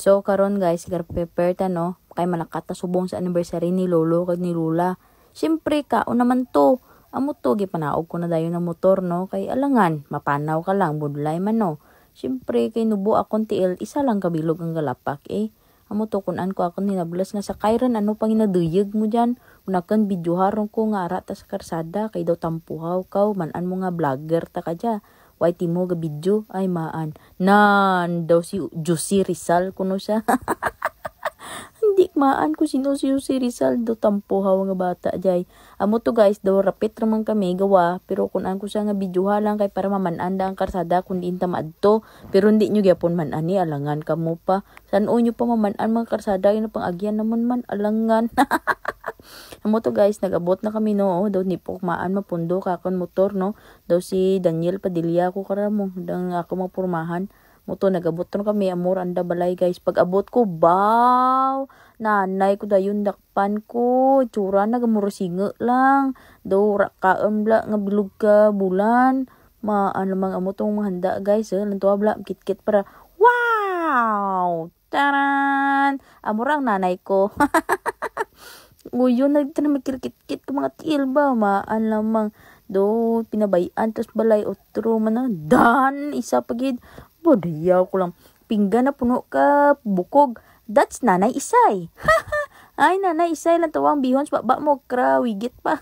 So karon guys, prepare ta no kay malakat ta subong sa anniversary ni Lolo kag ni Lula. Syempre kaon naman to. Amo to gipanaog ko na dayon ng motor no kay alangan mapanaw ka lang budlay man no. Syempre kay nubo akong tiil isa lang kabilog ang galapak Amo to kunan ko akong ninablas nga sa kairan ano pang inaduyeg mo diyan. Unakan videoharon ko nga ara ta sa karsada kay daw tampuhaw kaw manan mo nga vlogger ta ka dya. Why timo ga video ay maan. Nan daw si Juicy Rizal kuno siya. Hindi maan ko sino si Juicy Rizal do tampuhaw nga bata jay. Amo to guys daw rapit ramang kami gawa pero kunan ko siya nga videoha lang kay para maman-anda ang karsada kun diin ta maadto. Pero hindi nyo gyapon man-ani alangan kamo pa. San-o nyo pa maman-an mga karsada ina pang agyan namon man alangan. Amo to guys, nag-abot na kami no, daw ni Pokmaan mapundo kakon motor no, daw si Daniel Padilla ko karamo, dang ako mapurmahan. Moto nag-abot na kami, amor anda balay guys. Pag abot ko, baw, nanay ko dayon dakpan ko, tsura na gamurasinga lang, daw rakaam bla nga bilog ka bulan, ano mga amo tong mahanda guys, lantuwa bla, kit-kit para, wow, taran, amor ang nanay ko. Uyo nagtanamikirkit-kit ko mga tiil ba maan lamang do pinabayan tos balay otro man na dan isa pagid bodayaw ko lang pinggan na puno ka bukog that's nanay isay. Ay nanay isay lang tawang bihons baba mo kra wigit pa.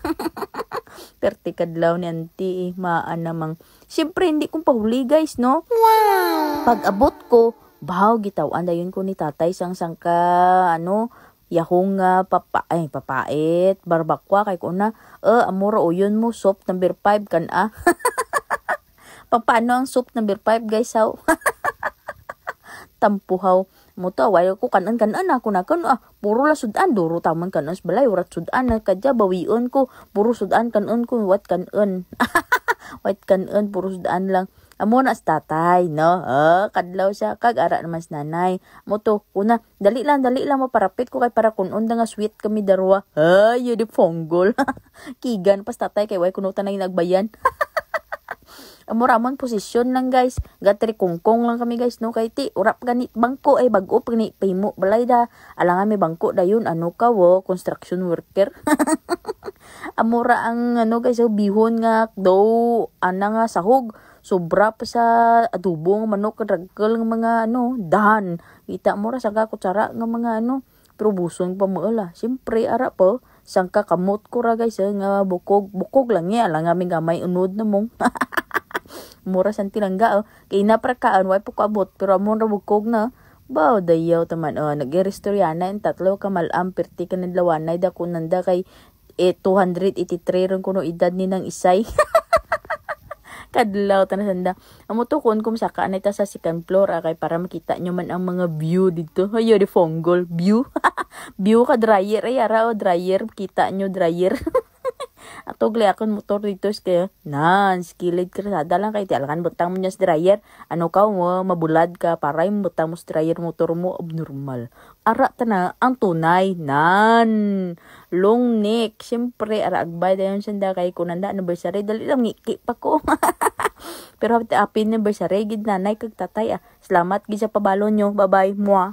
Perte kadlaw ni auntie maan namang syempre hindi ko pahuli guys no. Wow. Pag abot ko bahaw gitawan dayon ko ni tatay sang ka ano yahong papait barbakwa kay kuna amora uyon mo soup number 5 kan paano ang soup number 5 guys how tampuhaw mo to away ko kanan ako na kan puro la sudan duro taman kanon balay urat sudan na kadya bawion ko puro sudan kanon ko what kanon what kanon puro sudan lang amo na sa tatay, no? Kadlaw siya, kag ara naman sa nanay. Amo to, kuna, dali lang maparapit ko kay para kunon nga sweet kami darwa. Ay, yun di fonggol. Kigan, pas tatay, kay way kunutan na yung nagbayan. Amo ramon posisyon lang guys. Gatri kungkong lang kami guys, no? Kay ti, urap ganit bangko, ay bago pagni paymo. Balay da, alangan may bangko da yun. Ano ka, wo? Construction worker. Amura ang, ano guys, bihon nga, do, nga, sahog. Sobra pa sa adubong manok kadagkel ng mga dahan kita mo ra sa kutsara ng mga pero busong pa mo ala syempre ara po sangka kamot ko ra guys nga bukog lang ya lang aming gamay unod na mong mura san tilangga kay na pra kaan way po abot pero amon ra bukog na baw dayaw taman nag-restorya en tatlo ka malam perti ka nadlawanay da kunanda kay 283 ron kuno edad ni nang isay. Kadlaw tanasanda. Amo to kun saka na ita sa second floor kay para makita nyo man ang mga view dito. Ayo di fonggol view. View ka dryer ay ara dryer kita nyo dryer. Ato gliakon motor dito kaya nan skilled krasada lang kay tialkan butang mo nya sa dryer. Ano ka mo mabulad ka para yung butang mo sa dryer motor mo abnormal. Ara ta ang tunay nan long neck. Siyempre ara agbay dayon sanda kay kunanda anniversary dali lang ngiki pa ko. Pero happy anniversary gid nanay kag tatay. Salamat gid sa pabalo nyo. Bye bye. Mua.